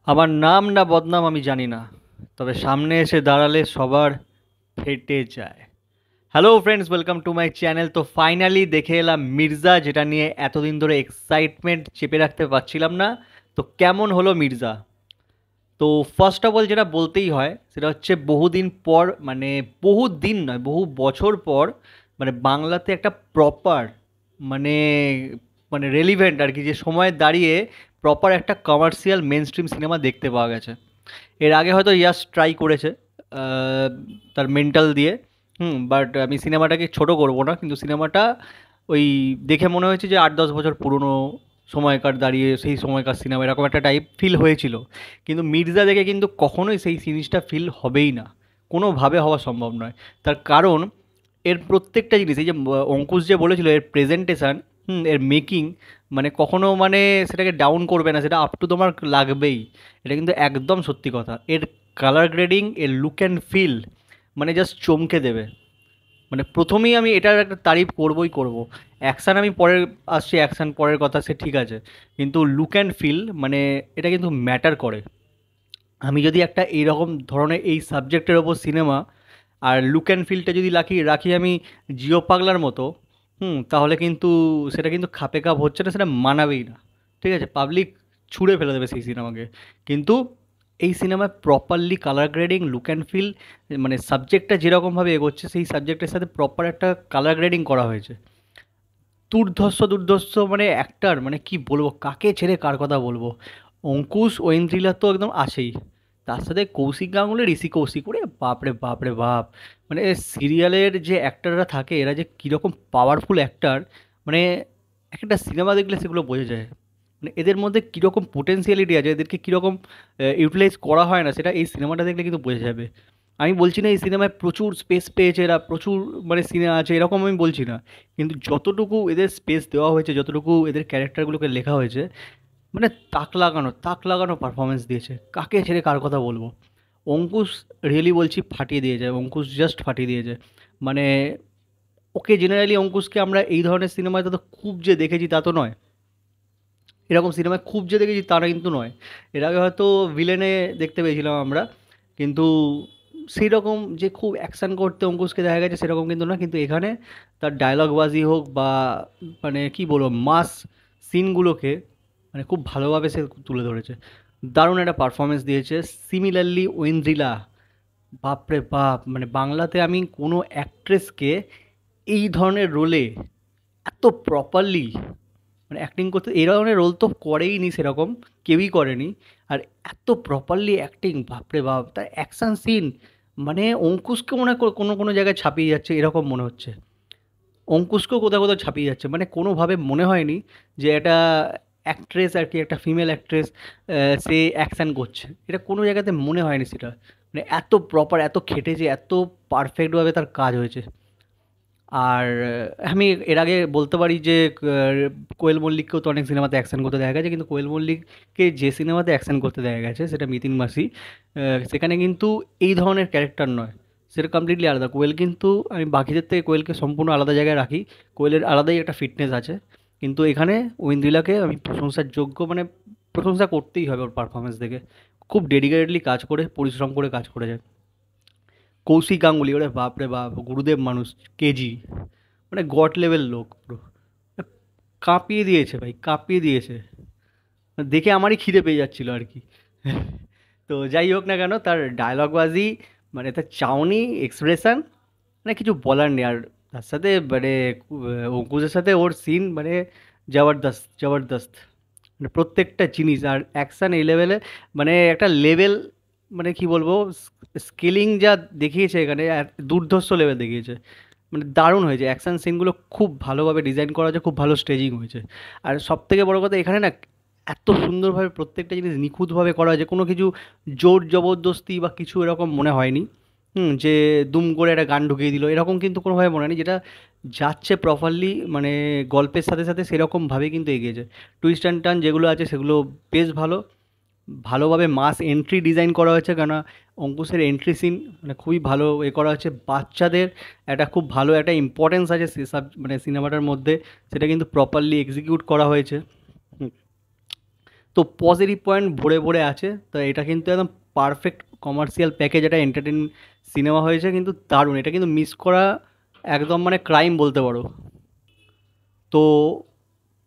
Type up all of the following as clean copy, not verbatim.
আমার নাম না বদনাম আমি জানি না, তবে সামনে এসে দাঁড়ালে সবার ফেটে যায়। Hello friends, welcome to my channel. তো ফাইনালি দেখে এলাম মির্জা, যেটা নিয়ে এতদিন ধরে এক্সাইটমেন্ট চেপে রাখতে পারছিলাম না। তো কেমন হলো মির্জা? তো ফার্স্ট অফ অল যেটা বলতেই হয় সেটা হচ্ছে বহুদিন পর, মানে বহু দিন নয়, বহু বছর পর, মানে বাংলাতে একটা প্রপার, মানে মানে রেলিভেন্ট আর কি, যে সময় দাঁড়িয়ে প্রপার একটা কমার্শিয়াল মেন স্ট্রিম সিনেমা দেখতে পাওয়া গেছে। এর আগে হয়তো ইয়াস ট্রাই করেছে আহ, তার মেন্টাল দিয়ে। বাট আমি সিনেমাটাকে ছোট করব না, কিন্তু সিনেমাটা ওই দেখে মনে হয়েছে যে 8-10 বছর পুরনো সময়কার দাঁড়িয়ে সেই সময়কার সিনেমা এরকম একটা টাইপ ফিল হয়েছিল। কিন্তু মির্জা দেখে কিন্তু কখনোই সেই জিনিসটা ফিল হবেই না, কোনোভাবে হওয়া সম্ভব নয়। তার কারণ এর প্রত্যেকটা জিনিস, এই যে অঙ্কুশ যে বলেছিল, এর প্রেজেন্টেশন, এর মেকিং, মানে কখনো মানে সেটাকে ডাউন করবে না, সেটা আপ টু তোমার লাগবেই। এটা কিন্তু একদম সত্যি কথা। এর কালার গ্রেডিং, এর লুক অ্যান্ড ফিল, মানে জাস্ট চমকে দেবে। মানে প্রথমেই আমি এটার একটা তারিফ করবই করব। অ্যাকশান আমি পরের আসছি, অ্যাকশান পরের কথা, সে ঠিক আছে, কিন্তু লুক অ্যান্ড ফিল, মানে এটা কিন্তু ম্যাটার করে। আমি যদি একটা এইরকম ধরনের এই সাবজেক্টের ওপর সিনেমা আর লুক অ্যান্ড ফিলটা যদি রাখি রাখি আমি জিও পাগলার মতো, তাহলে কিন্তু সেটা কিন্তু খাপে খাপ হচ্ছে না, সেটা মানাবেই না। ঠিক আছে, পাবলিক ছুঁড়ে ফেলে দেবে সেই সিনেমাকে। কিন্তু এই সিনেমায় properly colour grading, look and feel, মানে সাবজেক্টটা যেরকমভাবে এগোচ্ছে সেই সাবজেক্টের সাথে প্রপার একটা কালার গ্রেডিং করা হয়েছে। দুর্ধর্ষ দুর্ধর্ষ, মানে অ্যাক্টার, মানে কি বলবো, কাকে ছেড়ে কার কথা বলবো। অঙ্কুশ ঐন্দ্রিলা তো একদম আছেই, তার সাথে কৌশিক গাঙ্গুলি, ঋষি কৌশিক, ওরে বাপ রে বাপ রে বাপ। মানে সিরিয়ালের যে অ্যাক্টাররা থাকে এরা যে কীরকম পাওয়ারফুল অ্যাক্টার, মানে একটা সিনেমা দেখলে সেগুলো বোঝা যায়। মানে এদের মধ্যে কীরকম পোটেন্সিয়ালিটি আছে, এদেরকে কীরকম ইউটিলাইজ করা হয় না, সেটা এই সিনেমাটা দেখলে কিন্তু বোঝা যাবে। আমি বলছি না এই সিনেমায় প্রচুর স্পেস পেয়েছে এরা, প্রচুর মানে সিনেমা আছে এরকম আমি বলছি না, কিন্তু যতটুকু এদের স্পেস দেওয়া হয়েছে, যতটুকু এদের ক্যারেক্টারগুলোকে লেখা হয়েছে, মানে তাক লাগানো পারফরমেন্স দিয়েছে। কাকে ছেড়ে কার কথা বলবো। অঙ্কুশ, রিয়েলি বলছি, ফাটিয়ে দিয়েছে। অঙ্কুশ জাস্ট ফাটিয়ে দিয়েছে। মানে ওকে জেনারেলি অঙ্কুশকে আমরা এই ধরনের সিনেমায় তো খুব যে দেখেছি তা তো নয়, এরকম সিনেমায় খুব যে দেখেছি তারা কিন্তু নয়। এর আগে হয়তো ভিলেনে দেখতে পেয়েছিলাম আমরা, কিন্তু সেই রকম যে খুব অ্যাকশান করতে অঙ্কুশকে দেখা গেছে সেরকম কিন্তু না। কিন্তু এখানে তার ডায়লগবাজি হোক বা মানে কি বলবো, মাস সিনগুলোকে মানে খুব ভালোভাবে সে তুলে ধরেছে। দারুণ একটা পারফরমেন্স দিয়েছে। সিমিলারলি ঐন্দ্রিলা, বাপরে বাপ, মানে বাংলাতে আমি কোনো অ্যাক্ট্রেসকে এই ধরনের রোলে এত প্রপারলি মানে অ্যাক্টিং করতে, এই ধরনের রোল তো করেই নি সেরকম, কেউই করেনি। আর এত প্রপারলি অ্যাক্টিং, বাপরে বাপ, তার অ্যাকশন সিন, মানে অঙ্কুশকে মনে হয় কোনো কোনো জায়গায় ছাপিয়ে যাচ্ছে এরকম মনে হচ্ছে। অঙ্কুশকেও কোথাও কোথাও ছাপিয়ে যাচ্ছে, মানে কোনোভাবে মনে হয়নি যে এটা অ্যাক্ট্রেস আর কি, একটা ফিমেল অ্যাক্ট্রেস সে অ্যাকশন করছে, এটা কোনো জায়গাতে মনে হয়নি সেটা। মানে এত প্রপার, এত খেটেছে, এত পারফেক্টভাবে তার কাজ হয়েছে। আর আমি এর আগে বলতে পারি যে কোয়েল মল্লিককেও তো অনেক সিনেমাতে অ্যাকশন করতে দেখা গেছে, কিন্তু কোয়েল মল্লিককে যে সিনেমাতে অ্যাকশন করতে দেখা গেছে সেটা মিতিন মাসি, সেখানে কিন্তু এই ধরনের ক্যারেক্টার নয়, সেটা কমপ্লিটলি আলাদা। কোয়েল কিন্তু, আমি বাকিদের থেকে কোয়েলকে সম্পূর্ণ আলাদা জায়গায় রাখি। কোয়েলের আলাদাই একটা ফিটনেস আছে, কিন্তু এখানে ঐন্দ্রিলাকে আমি প্রশংসার যোগ্য, মানে প্রশংসা করতেই হবে ওর পারফরমেন্স দেখে। খুব ডেডিকেটেডলি কাজ করে, পরিশ্রম করে কাজ করে যায়। কৌশিক গাঙ্গুলি, ওরে বাপ রে বাপ, গুরুদেব মানুষ, কেজি, মানে গড লেভেল লোক পুরো। কাঁপিয়ে দিয়েছে ভাই, কাঁপিয়ে দিয়েছে। দেখে আমারই খিদে পেয়ে যাচ্ছিল আর কি। তো যাই হোক না কেন, তার ডায়লগবাজি, মানে তার চাউনি, এক্সপ্রেশন, মানে কিছু বলার নেই। আর তার সাথে মানে অঙ্কুশের সাথে ওর সিন, মানে জবরদস্ত জবরদস্ত। মানে প্রত্যেকটা জিনিস আর অ্যাকশান এই লেভেলে, মানে একটা লেভেল, মানে কি বলবো, স্কেলিং যা দেখিয়েছে এখানে, দুর্ধর্ষ লেভেল দেখিয়েছে। মানে দারুণ হয়েছে, অ্যাকশন সিনগুলো খুব ভালোভাবে ডিজাইন করা হয়েছে, খুব ভালো স্টেজিং হয়েছে। আর সব থেকে বড় কথা, এখানে না এত সুন্দরভাবে প্রত্যেকটা জিনিস নিখুঁতভাবে করা হয়েছে, কোনো কিছু জোর জবরদস্তি বা কিছু এরকম মনে হয়নি। যে দুম করে একটা গান ঢুকিয়ে দিল এরকম কিন্তু কোনোভাবে মনে হয়নি। যেটা যাচ্ছে প্রপারলি, মানে গল্পের সাথে সাথে সেরকমভাবে কিন্তু এগিয়েছে। টুইস্ট অ্যান্ড টার্ন যেগুলো আছে সেগুলো বেশ ভালো, ভালোভাবে মাস এন্ট্রি ডিজাইন করা হয়েছে। কেন, অঙ্কুশের এন্ট্রি সিন মানে খুবই ভালো করা হয়েছে। বাচ্চাদের একটা খুব ভালো একটা ইম্পর্টেন্স আছে সব মানে সিনেমাটার মধ্যে, সেটা কিন্তু প্রপারলি এক্সিকিউট করা হয়েছে। হুম। তো পজিটিভ পয়েন্ট ভরে ভরে আছে। তো এটা কিন্তু একদম পারফেক্ট কমার্শিয়াল প্যাকেজ, এটা এন্টারটেন সিনেমা হয়েছে কিন্তু দারুণ। এটা কিন্তু মিস করা একদম মানে ক্রাইম বলতে পারো। তো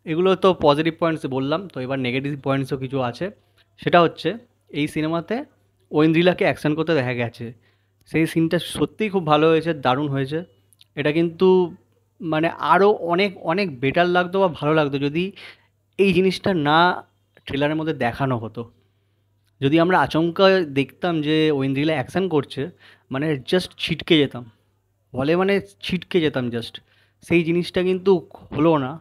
এগুলো তো পজিটিভ পয়েন্টস বললাম, তো এবার নেগেটিভ পয়েন্টসও কিছু আছে। সেটা হচ্ছে এই সিনেমাতে ঐন্দ্রিলাকে অ্যাকশন করতে দেখা গেছে, সেই সিনটা সত্যিই খুব ভালো হয়েছে, দারুণ হয়েছে। এটা কিন্তু মানে আরও অনেক অনেক বেটার লাগতো বা ভালো লাগতো যদি এই জিনিসটা না ট্রেলারের মধ্যে দেখানো হতো। যদি আমরা আচমকা দেখতাম যে ঐন্দ্রিলা অ্যাকশন করছে, মানে জাস্ট ছিটকে যেতাম, বলে মানে ছিটকে যেতাম জাস্ট। সেই জিনিসটা কিন্তু হলো না।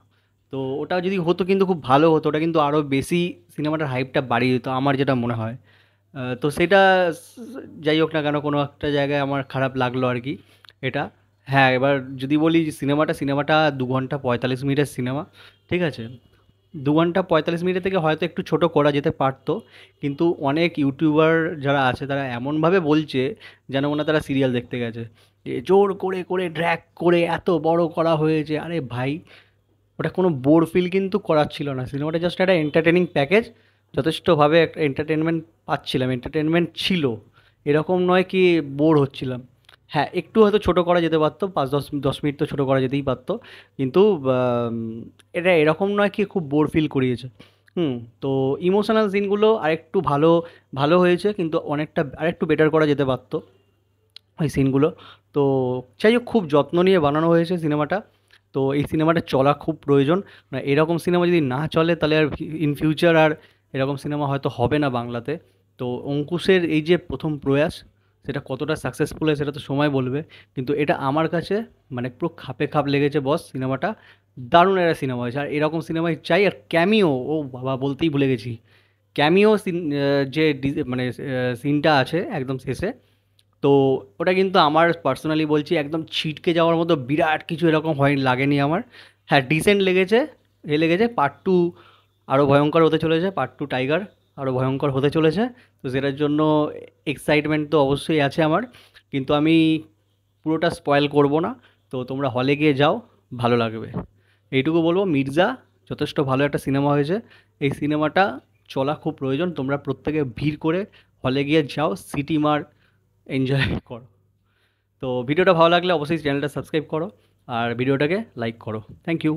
তো ওটা যদি হতো কিন্তু খুব ভালো হতো, ওটা কিন্তু আরও বেশি সিনেমাটার হাইপটা বাড়িয়ে দিত আমার যেটা মনে হয়। তো সেটা যাই হোক না কেন, কোনো একটা জায়গায় আমার খারাপ লাগলো আর কি এটা। হ্যাঁ, এবার যদি বলি যে সিনেমাটা 2 ঘন্টা 45 মিনিটের সিনেমা, ঠিক আছে। 2 ঘন্টা 45 মিনিটের থেকে হয়তো একটু ছোট করা যেতে পারতো, কিন্তু অনেক ইউটিউবার যারা আছে তারা এমনভাবে বলছে যেন মনে হয় তারা সিরিয়াল দেখতে গেছে, যে জোর করে করে ড্র্যাগ করে এত বড় করা হয়েছে। আরে ভাই, ওটা কোনো বোর ফিল কিন্তু করাচ্ছিল না, সিনেমাটা জাস্ট একটা এন্টারটেনিং প্যাকেজ। যথেষ্টভাবে একটা এন্টারটেনমেন্ট পাচ্ছিলাম, এন্টারটেনমেন্ট ছিল, এরকম নয় কি বোর হচ্ছিলাম। হ্যাঁ, একটু হয়তো ছোটো করা যেতে পারতো, 5-10 মিনিট তো ছোটো করা যেতেই পারতো, কিন্তু আম, এটা এরকম নয় কি খুব বোর ফিল করিয়েছে। হুম। তো ইমোশনাল সিনগুলো আরেকটু ভালো ভালো হয়েছে, কিন্তু অনেকটা আরেকটু বেটার করা যেতে পারতো ওই সিনগুলো। তো যাই হোক, খুব যত্ন নিয়ে বানানো হয়েছে সিনেমাটা। তো এই সিনেমাটা চলা খুব প্রয়োজন। না, এরকম সিনেমা যদি না চলে তাহলে আর ইন ফিউচার আর এরকম সিনেমা হয়তো হবে না বাংলাতে। তো অঙ্কুশের এই যে প্রথম প্রয়াস, সেটা কতটা সাকসেসফুল হয় সেটা তো সময় বলবে, কিন্তু এটা আমার কাছে মানে পুরো খাপে খাপ লেগেছে বস সিনেমাটা। দারুণ একটা সিনেমা হয়েছে, আর এরকম সিনেমাই চাই। আর ক্যামিও, ও বাবা বলতেই ভুলে গেছি, ক্যামিও সিন, যে মানে সিনটা আছে একদম শেষে, তো ওটা কিন্তু আমার পার্সোনালি বলছি একদম ছিটকে যাওয়ার মতো বিরাট কিছু এরকম হয়নি, লাগেনি আমার। হ্যাঁ, ডিসেন্ট লেগেছে। লেগেছে পার্ট 2 আরও ভয়ঙ্কর হতে চলেছে, পার্ট 2 টাইগার আরও ভয়ঙ্কর হতে চলেছে। তো সেটার জন্য এক্সাইটমেন্ট তো অবশ্যই আছে আমার, কিন্তু আমি পুরোটা স্পয়েল করব না। তো তোমরা হলে গিয়ে যাও, ভালো লাগবে। এইটুকু বলবো, মির্জা যথেষ্ট ভালো একটা সিনেমা হয়েছে। এই সিনেমাটা চলা খুব প্রয়োজন, তোমরা প্রত্যেকে ভিড় করে হলে গিয়ে যাও, সিটি মার এনজয় করো। তো ভিডিওটা ভালো লাগলে অবশ্যই চ্যানেলটা সাবস্ক্রাইব করো, আর ভিডিওটাকে লাইক করো। Thank you.